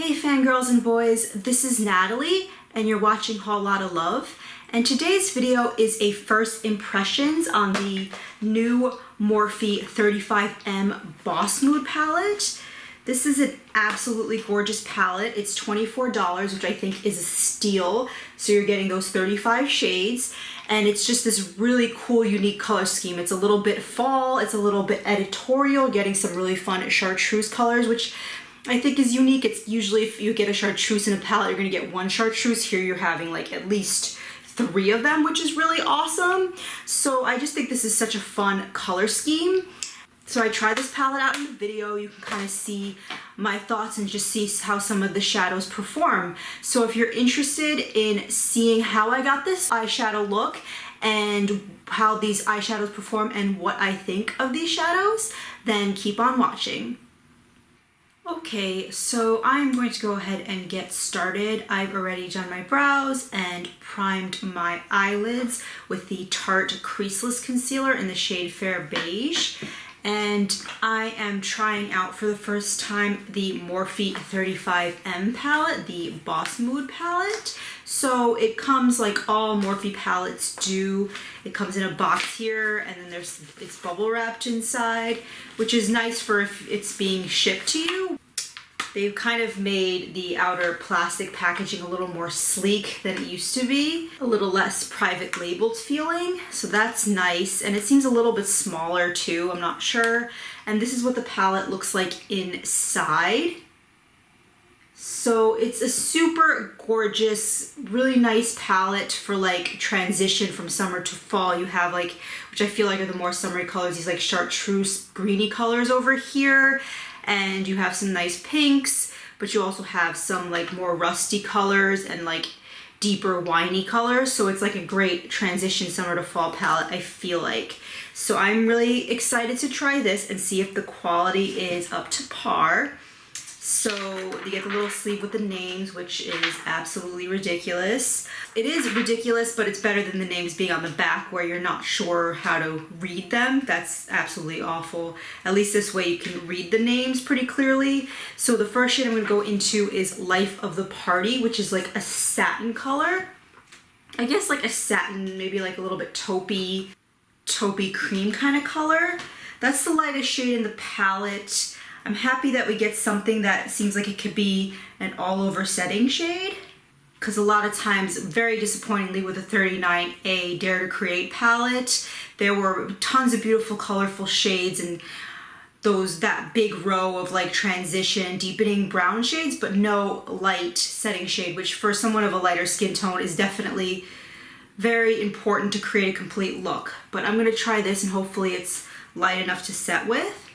Hey fangirls and boys, this is Natalie and you're watching Whole Lotta Love, and today's video is a first impressions on the new Morphe 35M Boss Mood palette. This is an absolutely gorgeous palette. It's $24, which I think is a steal. So you're getting those 35 shades, and it's just this really cool, unique color scheme. It's a little bit fall, it's a little bit editorial, getting some really fun chartreuse colors, which I think is unique. It's usually if you get a chartreuse in a palette, you're gonna get one chartreuse. Here you're having like at least 3 of them, which is really awesome. So I just think this is such a fun color scheme. So I tried this palette out in the video. You can kind of see my thoughts and just see how some of the shadows perform. So if you're interested in seeing how I got this eyeshadow look and how these eyeshadows perform and what I think of these shadows, then keep on watching. Okay, so I'm going to go ahead and get started. I've already done my brows and primed my eyelids with the Tarte Creaseless concealer in the shade Fair Beige. And I am trying out for the first time the Morphe 35M palette, the Boss Mood palette. So it comes like all Morphe palettes do. It comes in a box here, and then it's bubble wrapped inside, which is nice for if it's being shipped to you. They've kind of made the outer plastic packaging a little more sleek than it used to be, a little less private labeled feeling, so that's nice. And it seems a little bit smaller too, I'm not sure. And this is what the palette looks like inside. So it's a super gorgeous, really nice palette for like transition from summer to fall. You have like, which I feel like are the more summery colors, these like chartreuse greeny colors over here. And you have some nice pinks, but you also have some like more rusty colors and like deeper winey colors. So it's like a great transition summer to fall palette, I feel like. So I'm really excited to try this and see if the quality is up to par. So you get the little sleeve with the names, which is absolutely ridiculous. It is ridiculous, but it's better than the names being on the back where you're not sure how to read them. That's absolutely awful. At least this way you can read the names pretty clearly. So the first shade I'm gonna go into is Life of the Party, which is like a satin color. I guess like a satin, maybe like a little bit taupey cream kind of color. That's the lightest shade in the palette. I'm happy that we get something that seems like it could be an all-over setting shade, because a lot of times, very disappointingly with the 39A Dare to Create palette, there were tons of beautiful colorful shades and that big row of like transition deepening brown shades, but no light setting shade, which for someone of a lighter skin tone is definitely very important to create a complete look. But I'm going to try this and hopefully it's light enough to set with.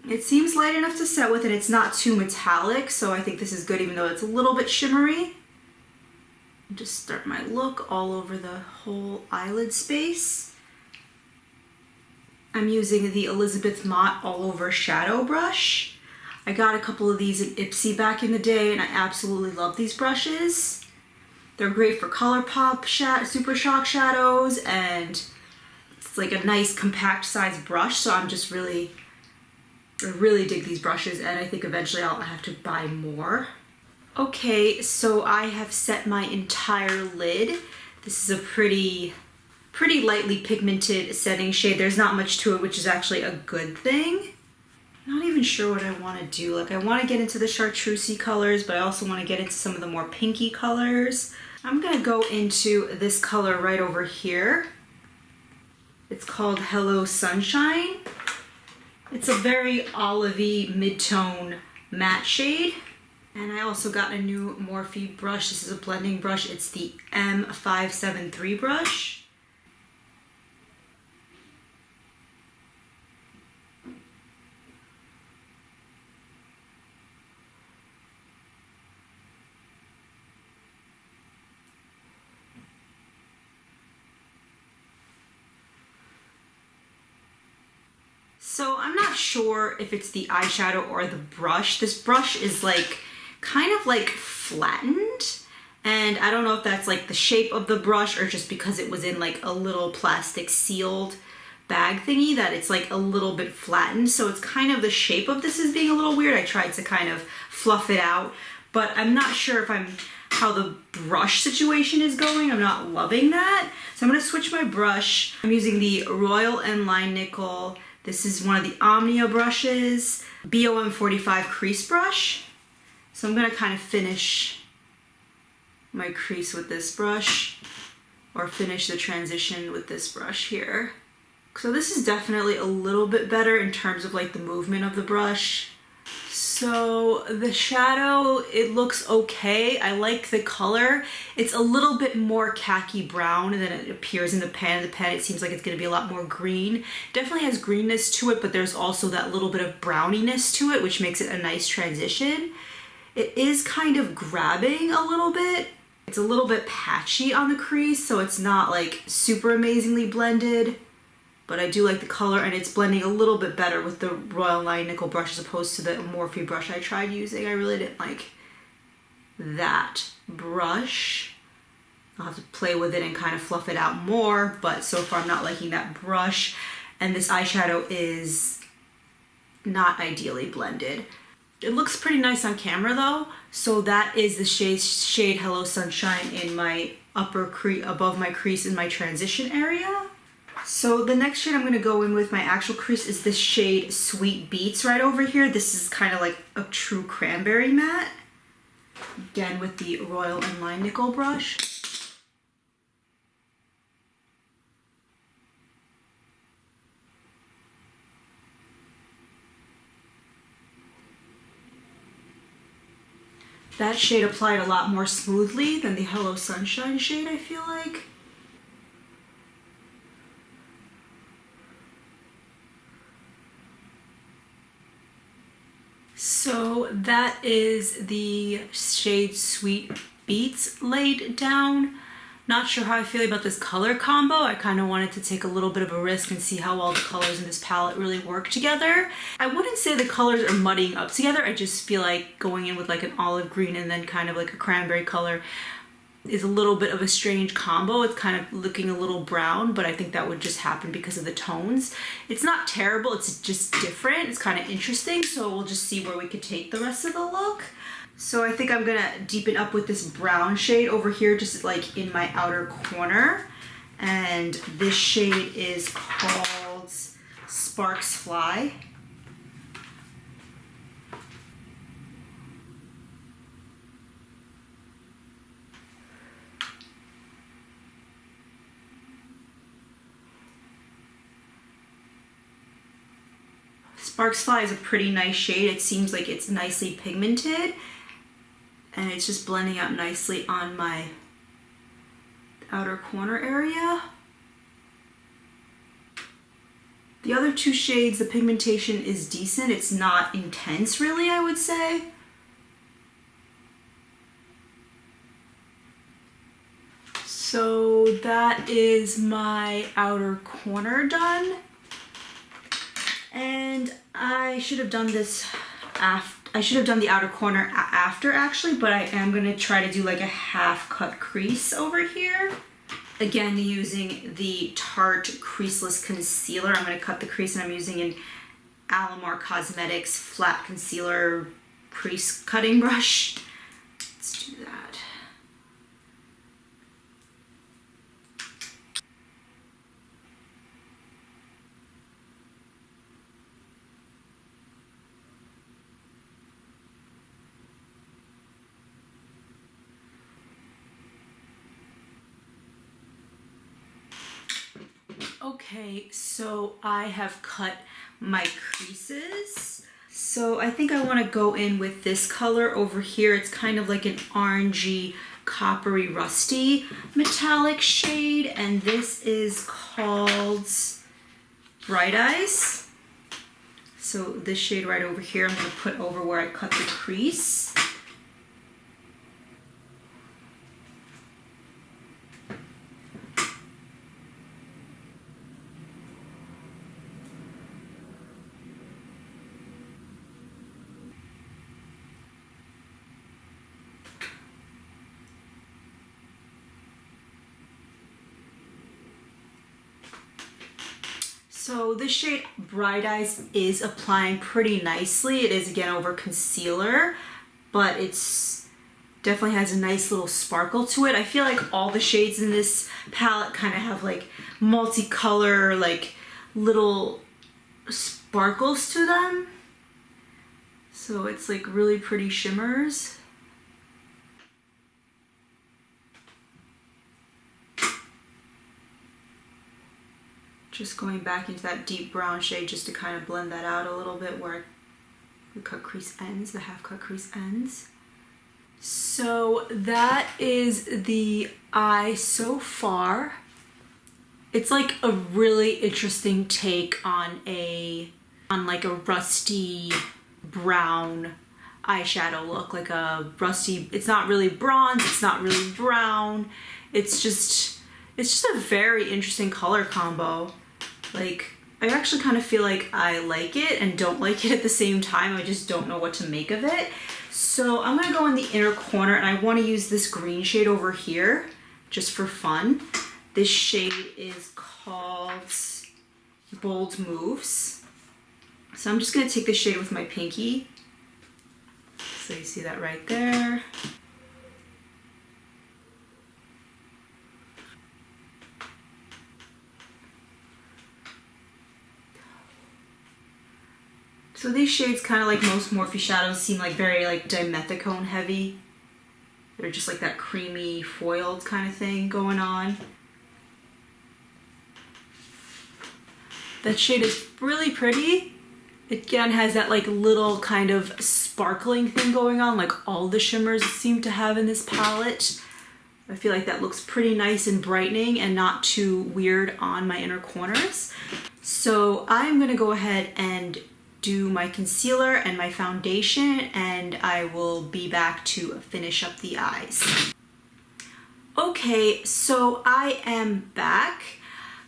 It seems light enough to set with, and it's not too metallic, so I think this is good even though it's a little bit shimmery. Just start my look all over the whole eyelid space. I'm using the Elizabeth Mott All Over Shadow brush. I got a couple of these in Ipsy back in the day, and I absolutely love these brushes. They're great for ColourPop Super Shock shadows, and it's like a nice compact size brush, so I really dig these brushes, and I think eventually I'll have to buy more. Okay, so I have set my entire lid. This is a pretty lightly pigmented setting shade. There's not much to it, which is actually a good thing. I'm not even sure what I want to do. Like, I want to get into the chartreusey colors, but I also want to get into some of the more pinky colors. I'm gonna go into this color right over here. It's called Hello Sunshine. It's a very olivey mid-tone matte shade. And I also got a new Morphe brush. This is a blending brush. It's the M573 brush. So I'm not sure if it's the eyeshadow or the brush. This brush is like kind of like flattened, and I don't know if that's like the shape of the brush or just because it was in like a little plastic sealed bag thingy that it's like a little bit flattened. So it's kind of, the shape of this is being a little weird. I tried to kind of fluff it out, but I'm not sure if how the brush situation is going. I'm not loving that. So I'm gonna switch my brush. I'm using the Royal and Line Nickel. This is one of the Omnia brushes, BOM 45 crease brush. So I'm gonna kind of finish my crease with this brush, or finish the transition with this brush here. So this is definitely a little bit better in terms of like the movement of the brush. So the shadow, it looks okay. I like the color. It's a little bit more khaki brown than it appears in the pan. In the pan, it seems like it's gonna be a lot more green. Definitely has greenness to it, but there's also that little bit of browniness to it, which makes it a nice transition. It is kind of grabbing a little bit. It's a little bit patchy on the crease, so it's not like super amazingly blended. But I do like the color, and it's blending a little bit better with the Royal Line Nickel brush as opposed to the Morphe brush I tried using. I really didn't like that brush. I'll have to play with it and kind of fluff it out more, but so far I'm not liking that brush. And this eyeshadow is not ideally blended. It looks pretty nice on camera though. So that is the shade Hello Sunshine in my above my crease in my transition area. So the next shade I'm going to go in with my actual crease is this shade Sweet Beets right over here. This is kind of like a true cranberry matte. Again with the Royal and Line Nickel brush. That shade applied a lot more smoothly than the Hello Sunshine shade, I feel like. So that is the shade Sweet Beets laid down. Not sure how I feel about this color combo. I kind of wanted to take a little bit of a risk and see how well the colors in this palette really work together. I wouldn't say the colors are muddying up together. I just feel like going in with like an olive green and then kind of like a cranberry color is a little bit of a strange combo. It's kind of looking a little brown, but I think that would just happen because of the tones. It's not terrible, it's just different. It's kind of interesting, so we'll just see where we could take the rest of the look. So I think I'm gonna deepen up with this brown shade over here, just like in my outer corner. And this shade is called Sparks Fly. Sparks Fly is a pretty nice shade. It seems like it's nicely pigmented, and it's just blending out nicely on my outer corner area. The other two shades, the pigmentation is decent. It's not intense really, I would say. So that is my outer corner done. And I should have done this I should have done the outer corner after actually, but I am gonna try to do like a half cut crease over here. Again, using the Tarte Creaseless Concealer. I'm gonna cut the crease, and I'm using an Alamar Cosmetics flat concealer crease cutting brush. Let's do that. Okay, so I have cut my creases. So I think I want to go in with this color over here. It's kind of like an orangey, coppery, rusty metallic shade, and this is called Bright Eyes. So this shade right over here, I'm going to put over where I cut the crease. So this shade Bright Eyes is applying pretty nicely. It is again over concealer, but it's definitely has a nice little sparkle to it. I feel like all the shades in this palette kind of have like multicolor, like little sparkles to them. So it's like really pretty shimmers. Just going back into that deep brown shade just to kind of blend that out a little bit where the cut crease ends, the half cut crease ends. So that is the eye so far. It's like a really interesting take on like a rusty brown eyeshadow look, like a rusty, it's not really bronze, it's not really brown. It's just a very interesting color combo. Like, I actually kind of feel like I like it and don't like it at the same time. I just don't know what to make of it. So I'm gonna go in the inner corner and I wanna use this green shade over here just for fun. This shade is called Bold Moves. So I'm just gonna take this shade with my pinky. So you see that right there. So these shades, kind of like most Morphe shadows, seem like very like dimethicone heavy. They're just like that creamy foiled kind of thing going on. That shade is really pretty. It again has that like little kind of sparkling thing going on, like all the shimmers seem to have in this palette. I feel like that looks pretty nice and brightening and not too weird on my inner corners. So I'm gonna go ahead and do my concealer and my foundation, and I will be back to finish up the eyes. Okay, so I am back.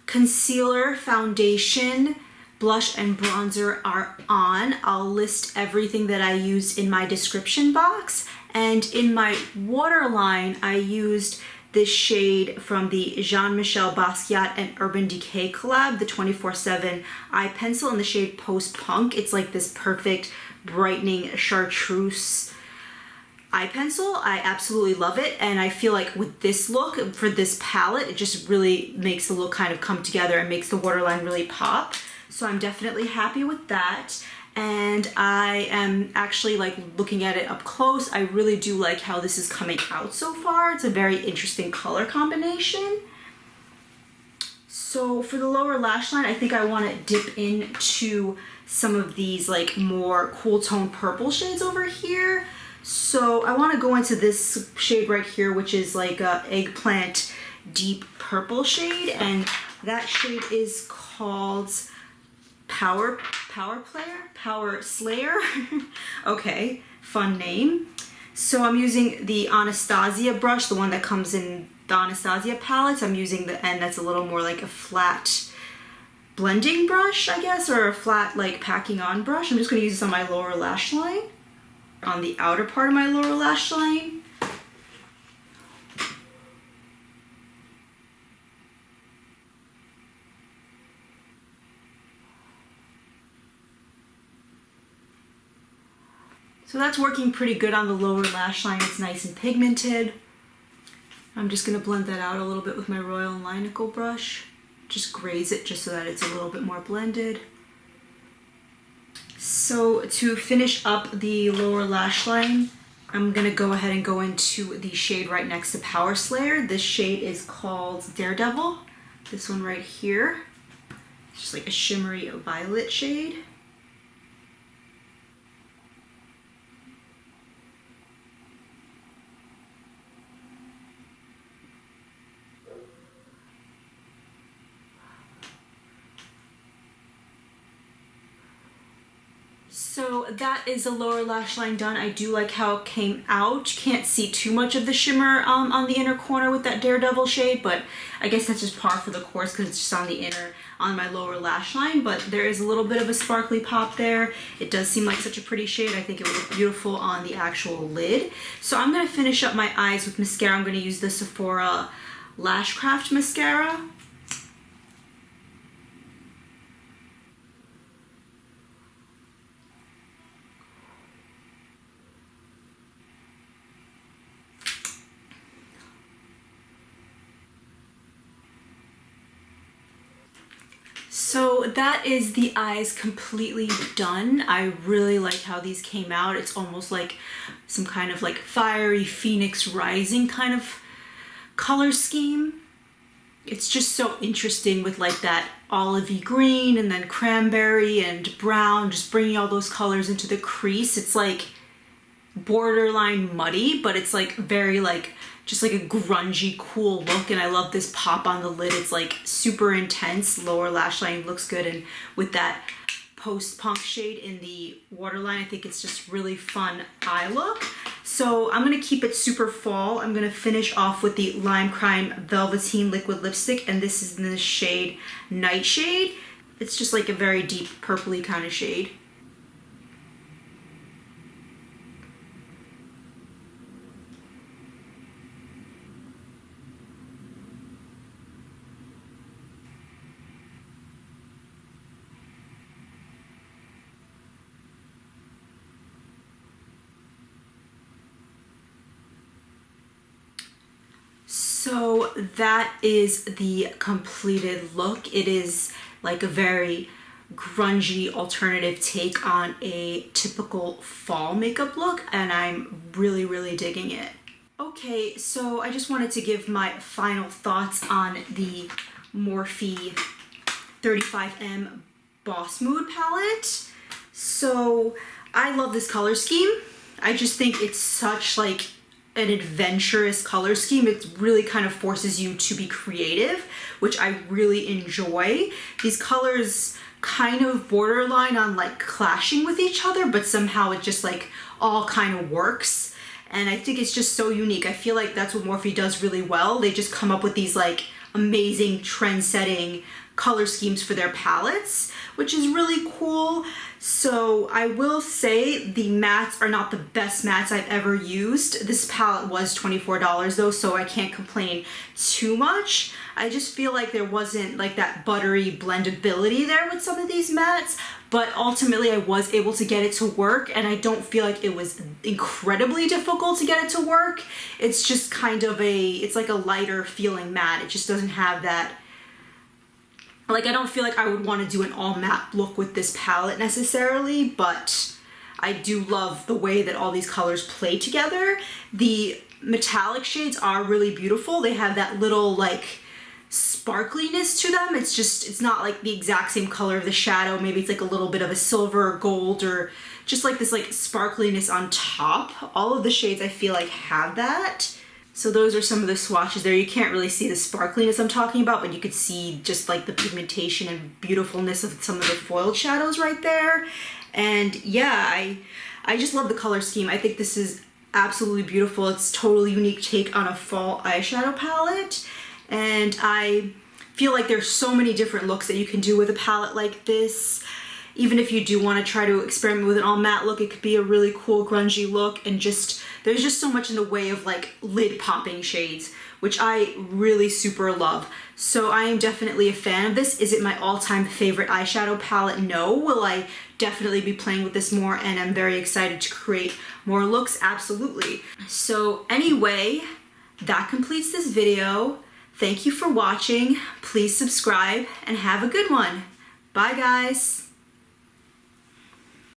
Concealer, foundation, blush, and bronzer are on. I'll list everything that I used in my description box. And in my waterline, I used this shade from the Michel, Basquiat, and Urban Decay collab, the 24/7 eye pencil in the shade Post Punk. It's like this perfect brightening chartreuse eye pencil. I absolutely love it, and I feel like with this look, for this palette, it just really makes the look kind of come together and makes the waterline really pop. So I'm definitely happy with that. And I am actually like looking at it up close. I really do like how this is coming out so far. It's a very interesting color combination. So for the lower lash line, I think I want to dip into some of these like more cool tone purple shades over here. So I want to go into this shade right here, which is like a eggplant deep purple shade, and that shade is called Power Slayer. Okay, fun name. So I'm using the Anastasia brush, the one that comes in the Anastasia palettes. I'm using the end that's a little more like a flat blending brush, I guess, or a flat like packing on brush. I'm just gonna use this on my lower lash line, on the outer part of my lower lash line. So that's working pretty good on the lower lash line. It's nice and pigmented. I'm just gonna blend that out a little bit with my Royal Linical brush. Just graze it just so that it's a little bit more blended. So to finish up the lower lash line, I'm gonna go ahead and go into the shade right next to Power Slayer. This shade is called Daredevil. This one right here. It's just like a shimmery violet shade. So that is the lower lash line done. I do like how it came out. You can't see too much of the shimmer on the inner corner with that Daredevil shade, but I guess that's just par for the course because it's just on the inner, on my lower lash line, but there is a little bit of a sparkly pop there. It does seem like such a pretty shade. I think it would look beautiful on the actual lid. So I'm gonna finish up my eyes with mascara. I'm gonna use the Sephora Lashcraft mascara. So that is the eyes completely done. I really like how these came out. It's almost like some kind of like fiery phoenix rising kind of color scheme. It's just so interesting with like that olivey green and then cranberry and brown, just bringing all those colors into the crease. It's like borderline muddy, but it's like very like just like a grungy cool look, and I love this pop on the lid. It's like super intense. Lower lash line looks good, and with that post-punk shade in the waterline, I think it's just really fun eye look. So I'm gonna keep it super fall. I'm gonna finish off with the Lime Crime Velveteen Liquid Lipstick, and this is in the shade Nightshade. It's just like a very deep purpley kind of shade. So that is the completed look. It is like a very grungy alternative take on a typical fall makeup look, and I'm really, really digging it. Okay, so I just wanted to give my final thoughts on the Morphe 35M Boss Mood palette. So I love this color scheme. I just think it's such like an adventurous color scheme. It really kind of forces you to be creative, which I really enjoy. These colors kind of borderline on like clashing with each other, but somehow it just like all kind of works. And I think it's just so unique. I feel like that's what Morphe does really well. They just come up with these like amazing trend-setting color schemes for their palettes, which is really cool. So I will say the mattes are not the best mattes I've ever used. This palette was $24 though, so I can't complain too much. I just feel like there wasn't like that buttery blendability there with some of these mattes, but ultimately I was able to get it to work, and I don't feel like it was incredibly difficult to get it to work. It's just kind of it's like a lighter feeling matte. It just doesn't have that, like, I don't feel like I would want to do an all matte look with this palette necessarily, but I do love the way that all these colors play together. The metallic shades are really beautiful. They have that little like sparkliness to them. It's not like the exact same color of the shadow. Maybe it's like a little bit of a silver or gold, or just like this like sparkliness on top. All of the shades I feel like have that. So those are some of the swatches there. You can't really see the sparkliness I'm talking about, but you could see just like the pigmentation and beautifulness of some of the foiled shadows right there. And yeah, I just love the color scheme. I think this is absolutely beautiful. It's a totally unique take on a fall eyeshadow palette. And I feel like there's so many different looks that you can do with a palette like this. Even if you do want to try to experiment with an all matte look, it could be a really cool grungy look, and there's just so much in the way of like lid popping shades, which I really super love. So I am definitely a fan of this. Is it my all-time favorite eyeshadow palette? No. Will I definitely be playing with this more, and I'm very excited to create more looks? Absolutely. So anyway, that completes this video. Thank you for watching. Please subscribe and have a good one. Bye guys.